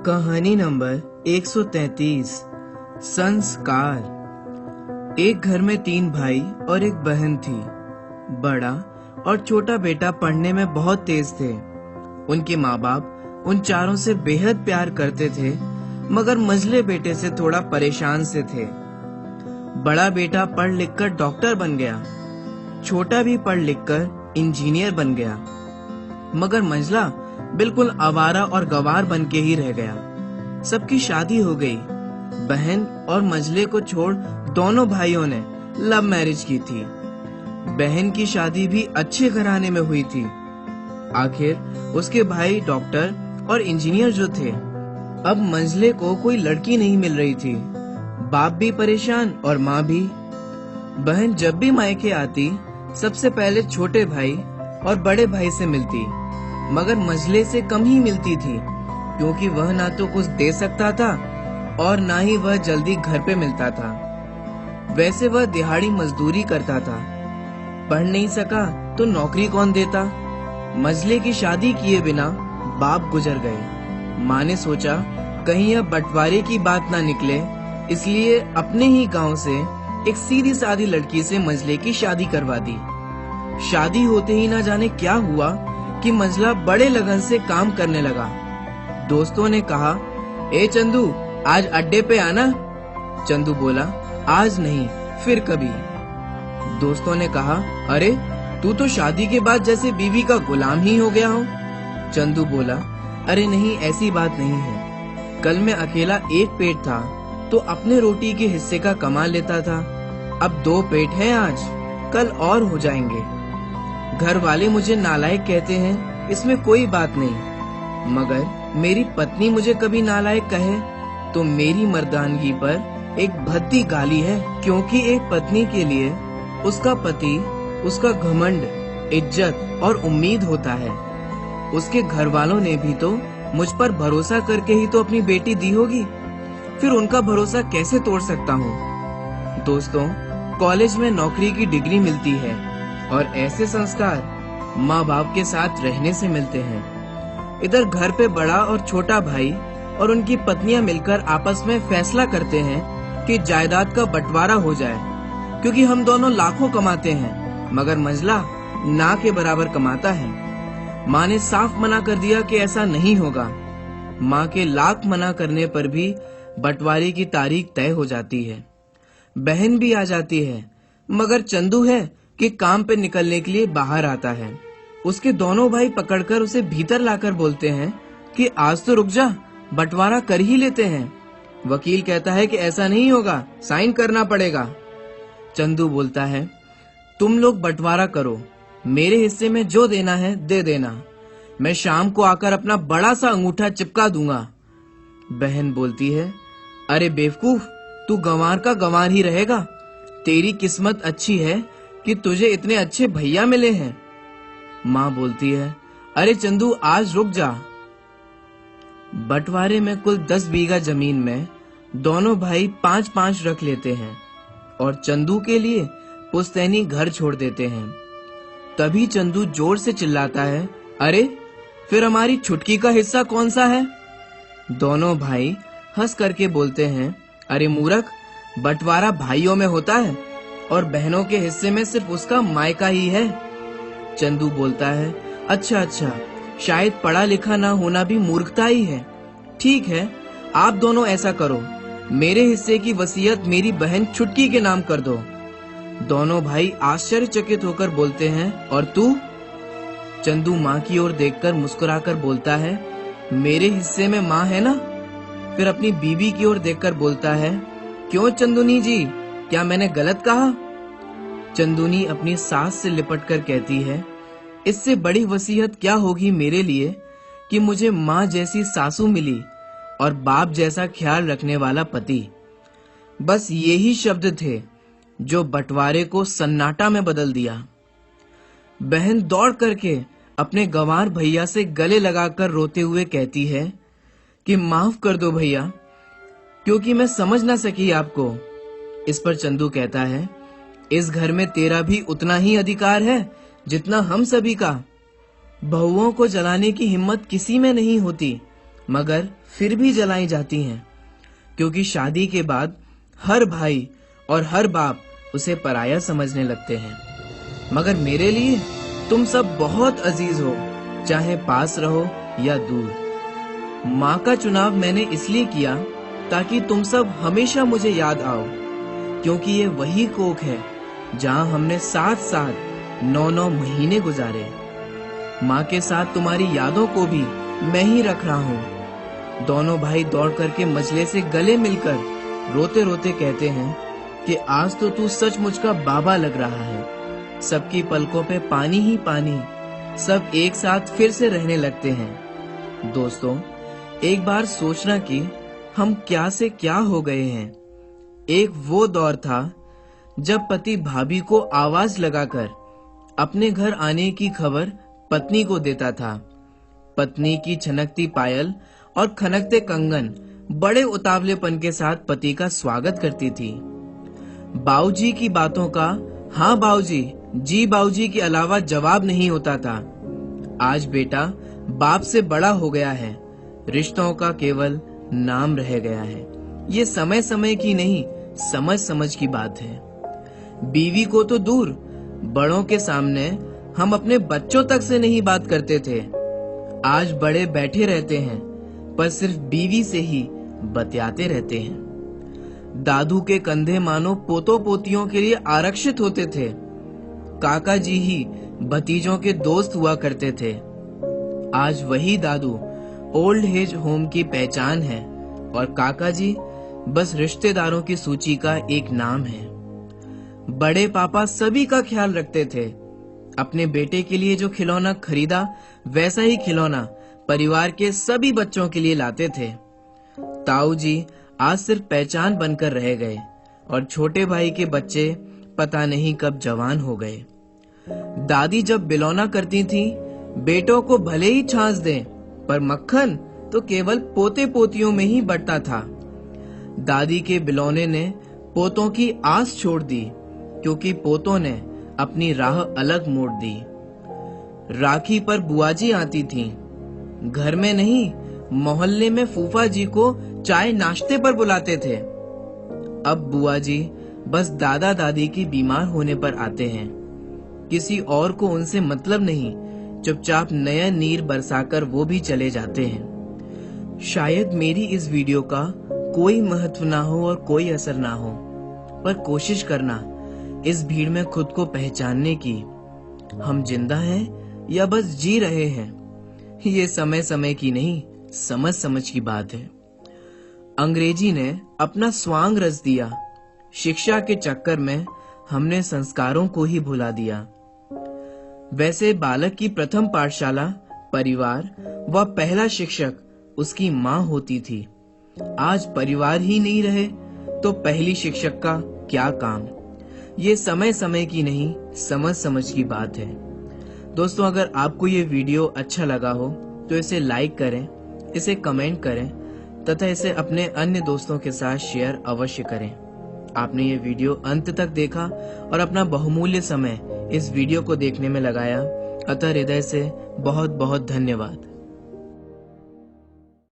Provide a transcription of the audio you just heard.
कहानी नंबर 133। संस्कार। एक घर में 3 भाई और एक बहन थी। बड़ा और छोटा बेटा पढ़ने में बहुत तेज थे। उनके माँ बाप उन चारों से बेहद प्यार करते थे, मगर मझले बेटे से थोड़ा परेशान से थे। बड़ा बेटा पढ़ लिखकर डॉक्टर बन गया, छोटा भी पढ़ लिखकर इंजीनियर बन गया, मगर मंझला बिल्कुल आवारा और गवार बन के ही रह गया। सबकी शादी हो गई। बहन और मंझले को छोड़ दोनों भाइयों ने लव मैरिज की थी। बहन की शादी भी अच्छे घराने में हुई थी। आखिर उसके भाई डॉक्टर और इंजीनियर जो थे। अब मंझले को कोई लड़की नहीं मिल रही थी। बाप भी परेशान और माँ भी। बहन जब भी मायके आती सबसे पहले छोटे भाई और बड़े भाई से मिलती, मगर मंझले से कम ही मिलती थी, क्योंकि वह ना तो कुछ दे सकता था और ना ही वह जल्दी घर पे मिलता था। वैसे वह दिहाड़ी मजदूरी करता था। पढ़ नहीं सका तो नौकरी कौन देता। मंझले की शादी किए बिना बाप गुजर गए। माँ ने सोचा कहीं यह बंटवारे की बात ना निकले, इसलिए अपने ही गांव से एक सीधी सादी लड़की से मंझले की शादी करवा दी। शादी होते ही ना जाने क्या हुआ कि मंझला बड़े लगन से काम करने लगा। दोस्तों ने कहा, ए चंदू, आज अड्डे पे आना। चंदू बोला, आज नहीं, फिर कभी। दोस्तों ने कहा, अरे तू तो शादी के बाद जैसे बीवी का गुलाम ही हो गया हो। चंदू बोला, अरे नहीं, ऐसी बात नहीं है। कल मैं अकेला एक पेट था तो अपने रोटी के हिस्से का कमा लेता था। अब 2 पेट हैं आज, कल और हो जाएंगे। घर वाले मुझे नालायक कहते हैं, इसमें कोई बात नहीं, मगर मेरी पत्नी मुझे कभी नालायक कहे तो मेरी मर्दानगी पर एक भद्दी गाली है, क्योंकि एक पत्नी के लिए उसका पति उसका घमंड, इज्जत और उम्मीद होता है। उसके घर वालों ने भी तो मुझ पर भरोसा करके ही तो अपनी बेटी दी होगी, फिर उनका भरोसा कैसे तोड़ सकता हूँ। दोस्तों, कॉलेज में नौकरी की डिग्री मिलती है और ऐसे संस्कार माँ बाप के साथ रहने से मिलते हैं। इधर घर पे बड़ा और छोटा भाई और उनकी पत्नियां मिलकर आपस में फैसला करते हैं कि जायदाद का बंटवारा हो जाए, क्योंकि हम दोनों लाखों कमाते हैं, मगर मंझला ना के बराबर कमाता है। माँ ने साफ मना कर दिया कि ऐसा नहीं होगा। माँ के लाख मना करने पर भी बंटवारे की तारीख तय हो जाती है। बहन भी आ जाती है, मगर चंदू है कि काम पे निकलने के लिए बाहर आता है। उसके दोनों भाई पकड़कर उसे भीतर लाकर बोलते हैं कि आज तो रुक जा, बंटवारा कर ही लेते हैं। वकील कहता है कि ऐसा नहीं होगा, साइन करना पड़ेगा। चंदू बोलता है, तुम लोग बंटवारा करो, मेरे हिस्से में जो देना है दे देना, मैं शाम को आकर अपना बड़ा सा अंगूठा चिपका दूंगा। बहन बोलती है, अरे बेवकूफ, तू गंवार का गंवार ही रहेगा। तेरी किस्मत अच्छी है कि तुझे इतने अच्छे भैया मिले हैं। माँ बोलती है, अरे चंदू, आज रुक जा। बंटवारे में कुल 10 बीघा जमीन में दोनों भाई 5-5 रख लेते हैं और चंदू के लिए पुश्तैनी घर छोड़ देते हैं। तभी चंदू जोर से चिल्लाता है, अरे फिर हमारी छुटकी का हिस्सा कौन सा है। दोनों भाई हंस करके बोलते हैं, अरे मूर्ख, बंटवारा भाइयों में होता है और बहनों के हिस्से में सिर्फ उसका मायका ही है। चंदू बोलता है, अच्छा, शायद पढ़ा लिखा ना होना भी मूर्खता ही है। ठीक है, आप दोनों ऐसा करो, मेरे हिस्से की वसीयत मेरी बहन छुटकी के नाम कर दो। दोनों भाई आश्चर्यचकित होकर बोलते हैं, और तू? चंदू माँ की ओर देखकर मुस्कुराकर बोलता है, मेरे हिस्से में माँ है ना। फिर अपनी बीबी की ओर देखकर बोलता है, क्यों चंदुनी जी, क्या मैंने गलत कहा। चंदुनी अपनी सास से लिपटकर कहती है, इससे बड़ी वसीयत क्या होगी मेरे लिए कि मुझे माँ जैसी सासू मिली और बाप जैसा ख्याल रखने वाला पति। बस यही शब्द थे जो बंटवारे को सन्नाटा में बदल दिया। बहन दौड़ करके अपने गंवार भैया से गले लगाकर रोते हुए कहती है कि माफ कर दो भैया, क्योंकि मैं समझ ना सकी आपको। इस पर चंदू कहता है, इस घर में तेरा भी उतना ही अधिकार है जितना हम सभी का। बहुओं को जलाने की हिम्मत किसी में नहीं होती मगर फिर भी जलाई जाती हैं, क्योंकि शादी के बाद हर भाई और हर बाप उसे पराया समझने लगते हैं। मगर मेरे लिए तुम सब बहुत अजीज हो, चाहे पास रहो या दूर। माँ का चुनाव मैंने इसलिए किया ताकि तुम सब हमेशा मुझे याद आओ, क्योंकि ये वही कोख है जहाँ हमने साथ साथ 9-9 महीने गुजारे। माँ के साथ तुम्हारी यादों को भी मैं ही रख रहा हूँ। दोनों भाई दौड़ करके मजले से गले मिलकर रोते रोते कहते हैं कि आज तो तू सचमुच का बाबा लग रहा है। सबकी पलकों पे पानी ही पानी, सब एक साथ फिर से रहने लगते हैं। दोस्तों, एक बार सोचना कि हम क्या से क्या हो गए हैं। एक वो दौर था जब पति भाभी को आवाज लगाकर अपने घर आने की खबर पत्नी को देता था। पत्नी की छनकती पायल और खनकते कंगन बड़े उतावलेपन के साथ पति का स्वागत करती थी। बाऊजी की बातों का हाँ बाऊजी, जी बाऊजी के अलावा जवाब नहीं होता था। आज बेटा बाप से बड़ा हो गया है, रिश्तों का केवल नाम रह गया है। ये समय समय की नहीं, समझ समझ की बात है। बीवी को तो दूर, बड़ों के सामने हम अपने बच्चों तक से नहीं बात करते थे। आज बड़े बैठे रहते हैं पर सिर्फ बीवी से ही बतियाते रहते हैं। दादू के कंधे मानो पोतों पोतियों के लिए आरक्षित होते थे। काका जी ही भतीजों के दोस्त हुआ करते थे। आज वही दादू ओल्ड एज होम की पहचान है और काका जी बस रिश्तेदारों की सूची का एक नाम है। बड़े पापा सभी का ख्याल रखते थे। अपने बेटे के लिए जो खिलौना खरीदा वैसा ही खिलौना परिवार के सभी बच्चों के लिए लाते थे। ताऊ जी आज सिर्फ पहचान बनकर रह गए और छोटे भाई के बच्चे पता नहीं कब जवान हो गए। दादी जब बिलौना करती थी, बेटों को भले ही छाछ दें पर मक्खन तो केवल पोते पोतियों में ही बंटता था। दादी के बिलौने ने पोतों की आस छोड़ दी, क्योंकि पोतों ने अपनी राह अलग मोड़ दी। राखी पर बुआजी आती थीं, घर में नहीं मोहल्ले में फूफा जी को चाय नाश्ते पर बुलाते थे। अब बुआ जी बस दादा दादी की बीमार होने पर आते हैं। किसी और को उनसे मतलब नहीं, चुपचाप नया नीर बरसाकर वो भी चले जाते हैं। शायद मेरी इस वीडियो का कोई महत्व ना हो और कोई असर ना हो, पर कोशिश करना इस भीड़ में खुद को पहचानने की। हम जिंदा हैं या बस जी रहे हैं, ये समय समय की नहीं, समझ समझ की बात है। अंग्रेजी ने अपना स्वांग रच दिया। शिक्षा के चक्कर में हमने संस्कारों को ही भुला दिया। वैसे बालक की प्रथम पाठशाला परिवार व पहला शिक्षक उसकी माँ होती थी। आज परिवार ही नहीं रहे तो पहली शिक्षक का क्या काम। ये समय समय की नहीं, समझ समझ की बात है। दोस्तों, अगर आपको ये वीडियो अच्छा लगा हो तो इसे लाइक करें, इसे कमेंट करें तथा इसे अपने अन्य दोस्तों के साथ शेयर अवश्य करें। आपने ये वीडियो अंत तक देखा और अपना बहुमूल्य समय इस वीडियो को देखने में लगाया, अतः हृदय से बहुत बहुत धन्यवाद।